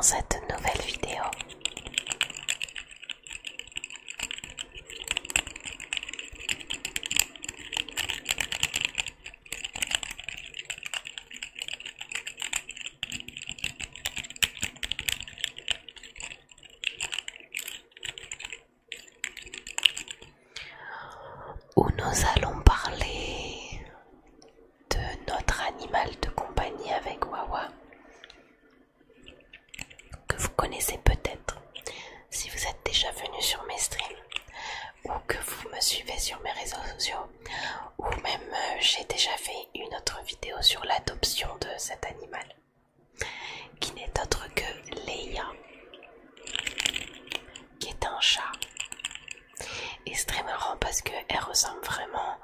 dans cette nouvelle vidéo. Où nous allons parler de notre animal de compagnie avec Wawa, que vous connaissez peut-être si vous êtes déjà venu sur mes streams, ou que vous me suivez sur mes réseaux sociaux, ou même j'ai déjà fait une autre vidéo sur l'adoption de cet animal, qui n'est autre que Leia, qui est un chat. Et c'est très marrant parce qu'elle ressemble vraiment,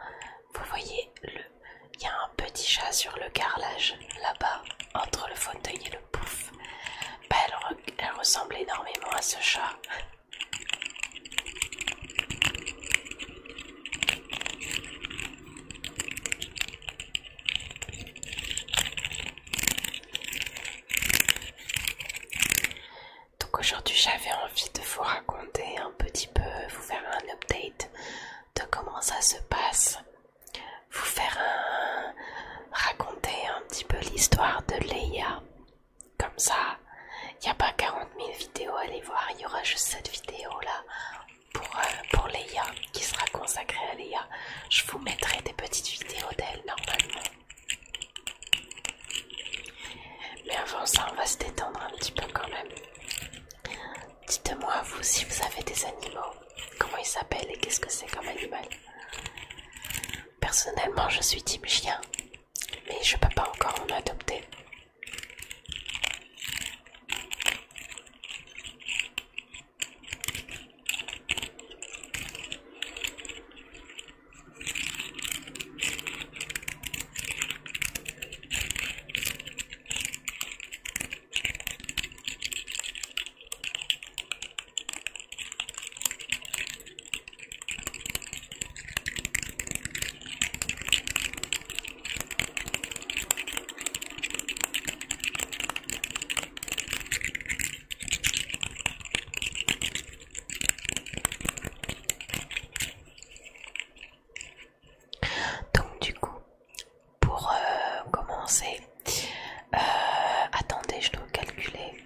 vous voyez, il y a un petit chat sur le carrelage, là-bas, entre le fauteuil et le pouf. Bah, elle ressemble énormément à ce chat. Donc aujourd'hui j'avais envie de vous raconter un petit peu, vous faire un update de comment ça se passe, vous faire raconter un petit peu l'histoire de Leia. Comme ça, il n'y a pas 40 000 vidéos à aller voir, il y aura juste cette vidéo là pour Leia qui sera consacrée à Leia. Je vous mettrai des petites vidéos d'elle normalement. Mais avant ça, on va se détendre un petit peu quand même. Dites-moi vous si vous avez des animaux, comment ils s'appellent et qu'est-ce que c'est comme animal. Personnellement je suis team chien, mais je peux pas encore en adopter. Attendez, je dois calculer.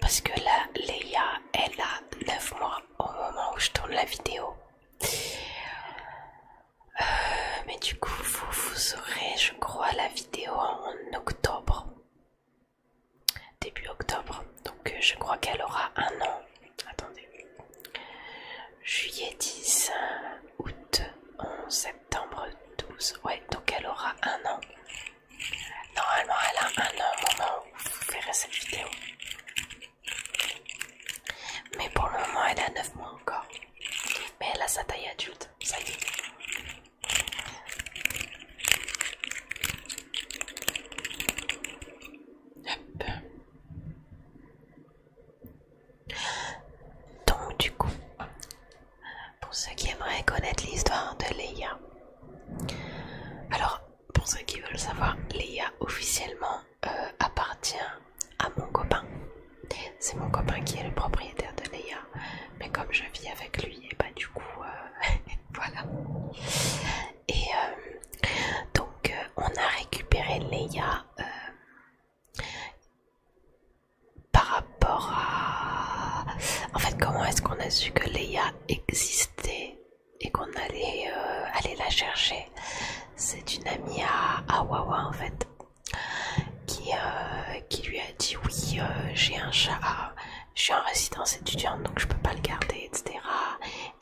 Parce que là, Leia, elle a 9 mois au moment où je tourne la vidéo. Mais du coup, vous aurez, je crois, la vidéo en octobre. Début octobre. Donc je crois qu'elle aura un an. Attendez. Juillet 10, août 11, septembre 12. Ouais, donc elle aura un an. Normalement, elle a un an au moment où vous verrez cette vidéo. Mais pour le moment, elle a 9 mois encore. Mais elle a sa taille adulte, ça y est. Hop. Donc du coup, pour ceux qui aimeraient connaître l'histoire de Leia, alors pour ceux qui veulent savoir, Leia officiellement appartient à mon copain. C'est mon copain qui est le propriétaire de Leia, mais comme je vis avec lui, et bah du coup voilà. Et donc on a récupéré Leia par rapport à... En fait, comment est-ce qu'on a su que Leia existait et qu'on allait aller la chercher? C'est une amie à Wawa en fait qui lui a dit oui, j'ai un chat, je suis en résidence étudiante donc je peux pas le garder, etc.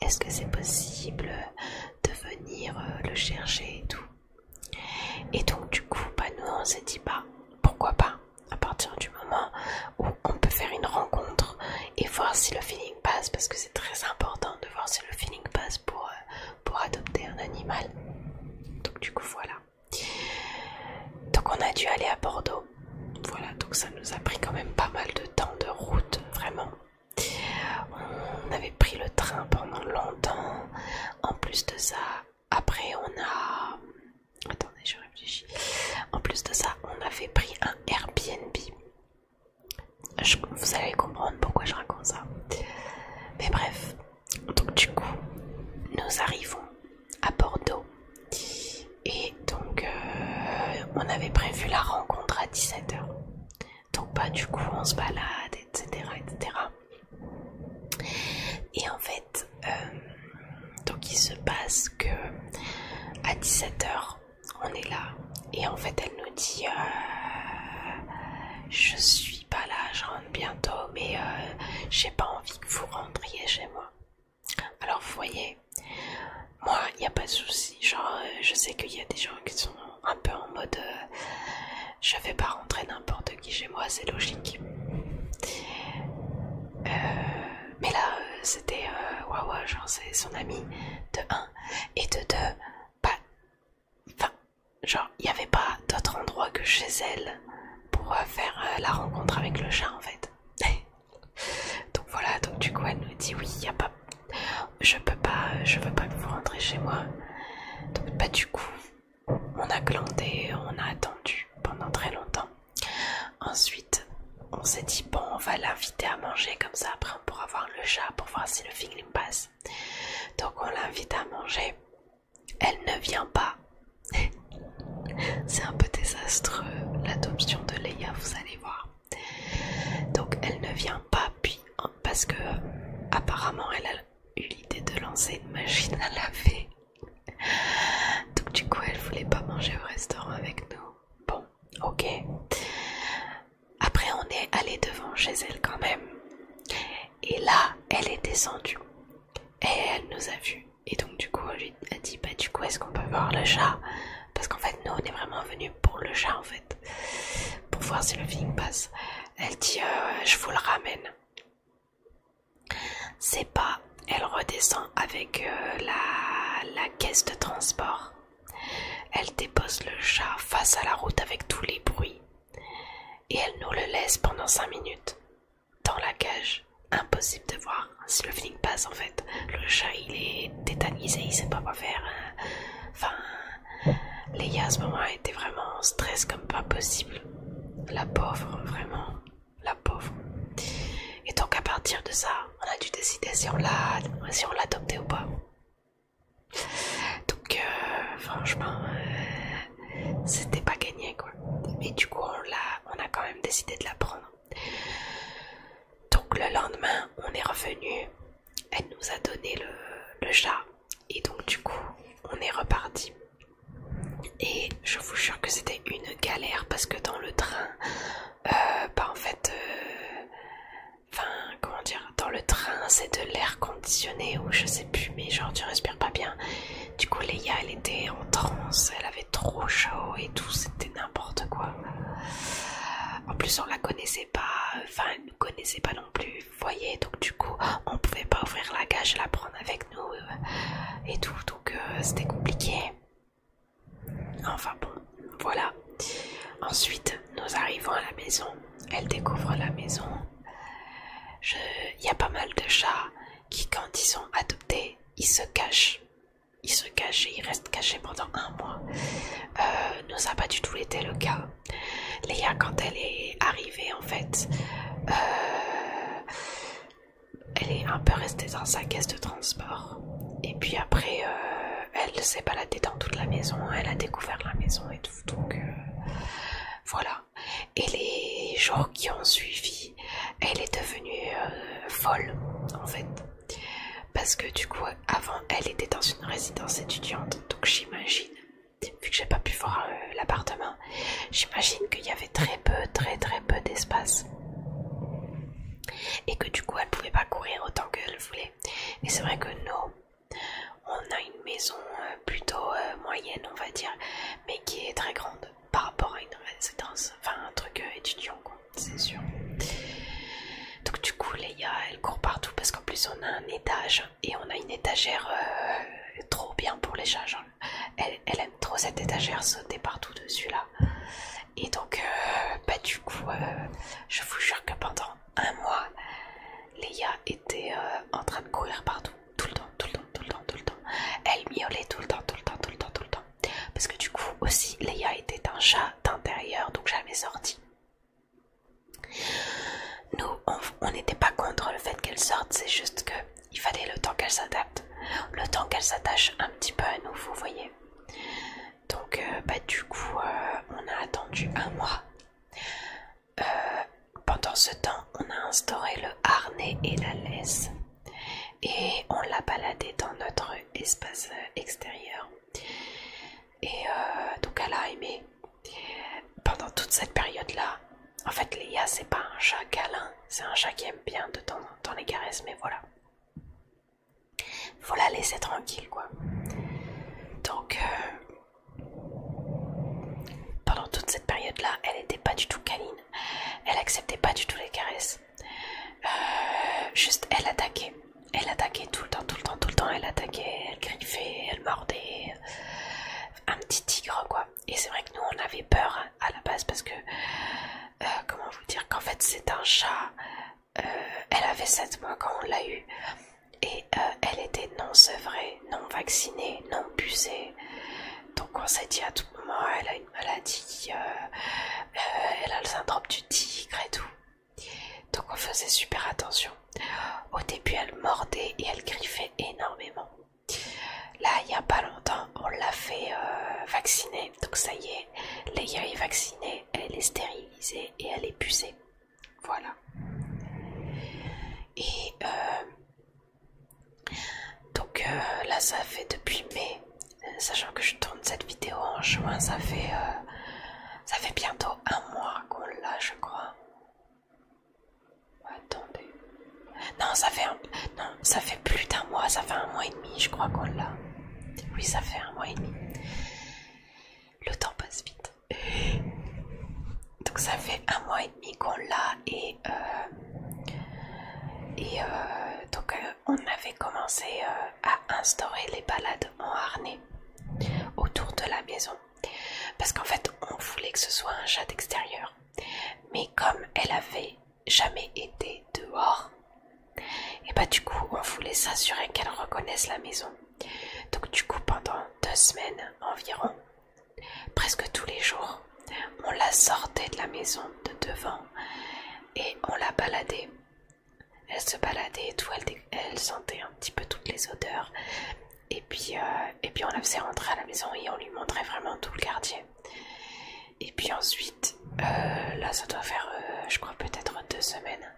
Est-ce que c'est possible de venir le chercher et tout? Et donc du coup bah nous on s'est dit bah pourquoi pas, à partir du moment où on peut faire une rencontre et voir si le feeling passe, parce que c'est très important de voir si le feeling passe pour adopter un animal. Donc du coup voilà. Donc on a dû aller à Bordeaux. Voilà, donc ça nous a pris quand même pas mal de temps de route, vraiment. On avait pris le train pendant longtemps. En plus de ça, après on a... Attendez, je réfléchis. En plus de ça, on avait pris un Airbnb. vous allez comprendre pourquoi je raconte ça. Mais bref, donc du coup, nous arrivons à Bordeaux. Et donc, on avait prévu la rencontre à 17 h. Donc bah du coup, on se balade, etc. etc. Et en fait, donc il se passe que à 17 h, on est là. Et en fait, elle nous dit je suis pas là, je rentre bientôt, mais j'ai pas envie que vous rentriez chez moi. Alors vous voyez, moi, il n'y a pas de souci. Genre, je sais qu'il y a des gens qui sont un peu en mode je vais pas rentrer n'importe qui chez moi, c'est logique. Mais là, c'était ouais, genre c'est son ami de 1 et de 2, pas. Enfin, genre, il n'y avait pas d'autre endroit que chez elle pour faire la rencontre avec le chat en fait. Donc voilà, donc du coup elle nous dit oui, y a pas, je veux pas que vous rentrez chez moi. Donc bah du coup, on a glandé, on a attendu pendant très longtemps. Ensuite, on s'est dit bon, on va l'inviter à manger comme ça, après on pourra voir le chat pour voir si le feeling passe. Donc on l'invite à manger, elle ne vient pas. C'est un peu désastreux l'adoption de Leia, vous allez voir. Donc elle ne vient pas, puis parce que apparemment elle a eu l'idée de lancer une machine à laver. Donc du coup elle voulait pas manger au restaurant avec nous. Bon, ok. Après on est allé devant chez elle quand même. Et là elle est descendue. Et elle nous a vus. Et donc du coup on lui a dit bah du coup est-ce qu'on peut voir le chat? Parce qu'en fait nous on est vraiment venus pour le chat en fait. Pour voir si le feeling passe. Elle dit je vous le ramène. C'est pas, elle redescend avec la caisse de transport. Elle dépose le chat face à la route avec tous les bruits. Et elle nous le laisse pendant 5 minutes. Dans la cage. Impossible de voir si le feeling passe en fait. Le chat il est tétanisé, il sait pas quoi faire. Enfin, Leia à ce moment était vraiment en stress comme pas possible. La pauvre, vraiment. La pauvre. Et donc à partir de ça, on a dû décider si on l'adoptait ou pas. Donc franchement, c'était pas gagné quoi. Mais du coup on a quand même décidé de la prendre. Donc le lendemain, on est revenu. Elle nous a donné le chat. Et donc du coup, on est reparti. Et je vous jure que c'était une galère parce que dans le train, bah en fait, comment dire, dans le train c'est de l'air conditionné ou je sais plus, mais genre tu respires pas bien. Du coup Leia elle était en transe, elle avait trop chaud et tout, c'était n'importe quoi. En plus on la connaissait pas, enfin elle nous connaissait pas non plus, vous voyez, donc du coup on pouvait pas ouvrir la cage et la prendre avec nous et tout, donc c'était compliqué. Enfin bon, voilà. Ensuite nous arrivons à la maison, elle découvre la maison. Il y a pas mal de chats qui quand ils sont adoptés, ils se cachent. Ils se cachent et ils restent cachés pendant 1 mois. Nous ça n'a pas du tout été le cas. Leia quand elle est arrivée en fait, elle est un peu restée dans sa caisse de transport. Et puis après, elle s'est baladée dans toute la maison, elle a découvert la maison et tout. Donc voilà. Et les jours qui ont suivi, elle est devenue folle en fait. Parce que du coup, avant, elle était dans une résidence étudiante. Donc j'imagine, vu que j'ai pas pu voir l'appartement, j'imagine qu'il y avait très peu d'espace. Et que du coup, elle pouvait pas courir autant qu'elle voulait. Et c'est vrai que nous, on a une maison plutôt moyenne, on va dire, mais qui est très grande par rapport à une résidence, enfin un truc étudiant, quoi, c'est sûr. Donc du coup, Leia, elle court partout parce qu'en plus on a un étage et on a une étagère trop bien pour les chats. Genre, elle aime trop cette étagère, sauter partout dessus là. Et donc, bah du coup, je vous jure que pendant 1 mois, Leia était en train de courir partout, tout le temps. Elle miaulait tout le temps. Parce que du coup aussi, Leia était un chat d'intérieur, donc jamais sorti. Nous qu'elle sorte, c'est juste que il fallait le temps qu'elle s'adapte, le temps qu'elle s'attache un petit peu à nous, vous voyez. Donc bah du coup on a attendu un mois. Pendant ce temps on a instauré le harnais et la laisse et on l'a baladée dans notre espace extérieur. Et donc elle a aimé. Pendant toute cette période-là, en fait Léa c'est pas un chat câlin, c'est un chat qui aime bien de temps en temps les caresses, mais voilà. Faut la laisser tranquille quoi. Donc pendant toute cette période-là, elle était pas du tout câline. Elle acceptait pas du tout les caresses. Juste elle attaquait. Elle attaquait tout le temps, tout le temps, tout le temps. Elle attaquait, elle griffait, elle mordait. Un petit tigre quoi. Et c'est vrai que nous on avait peur à la base parce que comment vous dire qu'en fait c'est un chat. Elle avait 7 mois quand on l'a eu. Et elle était non sevrée, non vaccinée, non pucée. Donc on s'est dit à tout moment elle a une maladie, elle a le syndrome du tigre et tout. Donc on faisait super attention. Au début elle mordait et elle griffait énormément. Là il n'y a pas longtemps on l'a fait vacciner. Donc ça y est, Léa est vaccinée, elle est stérilisée et elle est pucée. Voilà. Et donc là ça fait depuis mai, sachant que je tourne cette vidéo en juin, ça fait bientôt un mois qu'on l'a je crois. Attendez. Non ça fait plus d'un mois, ça fait un mois et demi je crois qu'on l'a. Oui ça fait un mois et demi. Le temps passe vite. Donc ça fait un mois et demi qu'on l'a et donc on avait commencé à instaurer les balades en harnais autour de la maison parce qu'en fait on voulait que ce soit un chat d'extérieur, mais comme elle avait jamais été dehors, et bah du coup on voulait s'assurer qu'elle reconnaisse la maison. Donc du coup pendant 2 semaines environ, presque tous les jours, on la sortait de la maison de devant et on la baladait. Elle se baladait et tout, elle sentait un petit peu toutes les odeurs. Et puis on la faisait rentrer à la maison et on lui montrait vraiment tout le quartier. Et puis ensuite, là ça doit faire, je crois peut-être 2 semaines.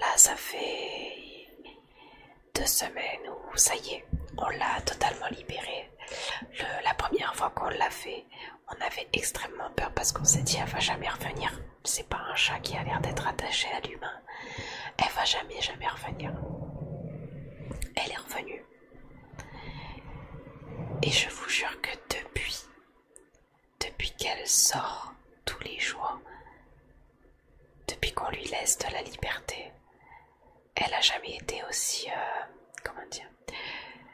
Là ça fait 2 semaines où ça y est, on l'a totalement libérée. La première fois qu'on l'a fait, on avait extrêmement peur parce qu'on s'est dit elle va jamais revenir. C'est pas un chat qui a l'air d'être attaché à l'humain. Elle va jamais revenir. Elle est revenue. Et je vous jure que depuis qu'elle sort tous les jours, depuis qu'on lui laisse de la liberté, elle a jamais été aussi, comment dire,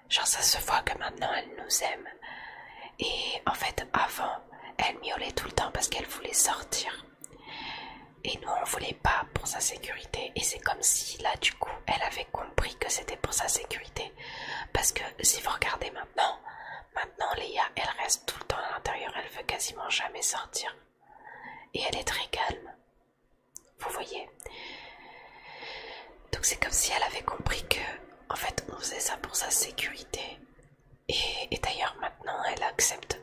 genre ça se voit que maintenant elle nous aime. Et en fait avant, elle miaulait tout le temps parce qu'elle voulait sortir. Et nous on voulait pas pour sa sécurité. Et c'est comme si là du coup elle avait compris que c'était pour sa sécurité. Parce que si vous regardez maintenant Léa elle reste tout le temps à l'intérieur. Elle veut quasiment jamais sortir. Et elle est très calme. Vous voyez. Donc c'est comme si elle avait compris que en fait on faisait ça pour sa sécurité. Et d'ailleurs maintenant elle accepte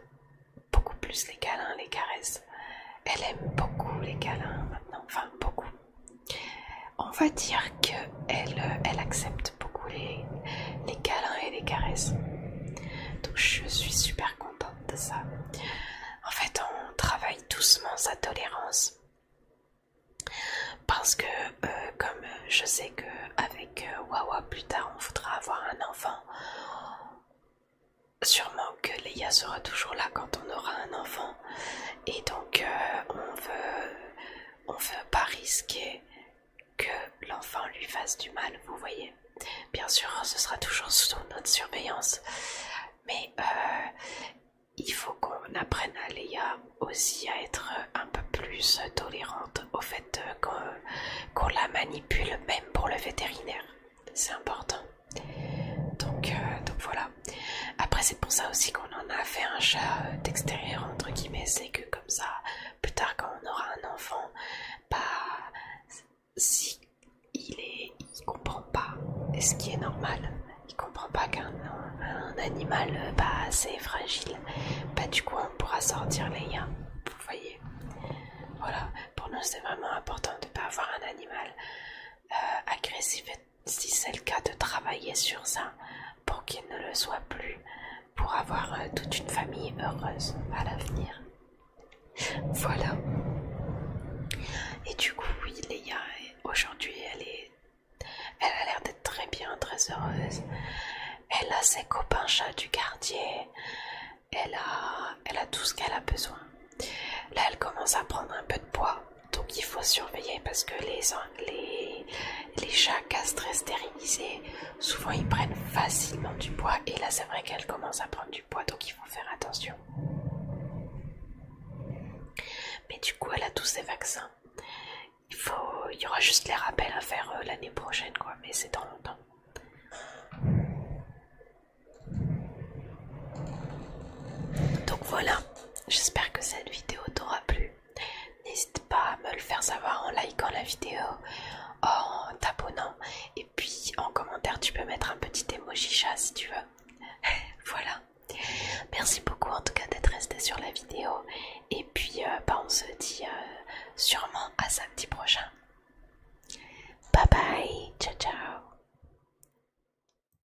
beaucoup plus les câlins, les caresses. Elle aime beaucoup les câlins maintenant, enfin beaucoup. On va dire qu'elle accepte beaucoup les câlins et les caresses. Donc je suis super contente de ça. En fait on travaille doucement sa tolérance. Parce que comme je sais qu'avec Wawa plus tard on voudra avoir un enfant, sûrement que Léa sera toujours là quand on aura un enfant. Et donc on veut pas risquer que l'enfant lui fasse du mal, vous voyez. Bien sûr ce sera toujours sous notre surveillance, mais il faut qu'on apprenne à Léa aussi à être un peu plus tolérante au fait qu'on la manipule même pour le vétérinaire. C'est important. Donc voilà. Après c'est pour ça aussi qu'on en a fait un chat d'extérieur entre guillemets, c'est que comme ça, plus tard quand on aura un enfant, bah si il comprend pas et ce qui est normal. Il comprend pas qu'un animal c'est fragile. Bah du coup on pourra sortir Leia. Vous voyez. Voilà, pour nous c'est vraiment important de ne pas avoir un animal agressif, si c'est le cas de travailler sur ça pour qu'il ne le soit plus, pour avoir toute une famille heureuse à l'avenir. Voilà. Et du coup oui, Leia aujourd'hui elle a l'air d'être très bien, très heureuse. Elle a ses copains chats du quartier, elle a tout ce qu'elle a besoin. Là elle commence à prendre un peu de poids, donc il faut surveiller parce que les chats castrés stérilisés, souvent ils prennent facilement du poids, et là c'est vrai qu'elle commence à prendre du poids, donc il faut faire attention. Mais du coup elle a tous ses vaccins. Il y aura juste les rappels à faire l'année prochaine quoi, mais c'est dans longtemps. Donc voilà, j'espère que cette vidéo t'aura plu. N'hésite pas à me le faire savoir en likant la vidéo, en t'abonnant, et puis en commentaire tu peux mettre un petit emoji chat si tu veux. Voilà, merci beaucoup en tout cas d'être resté sur la vidéo, et puis on se dit sûrement à samedi prochain. Bye bye.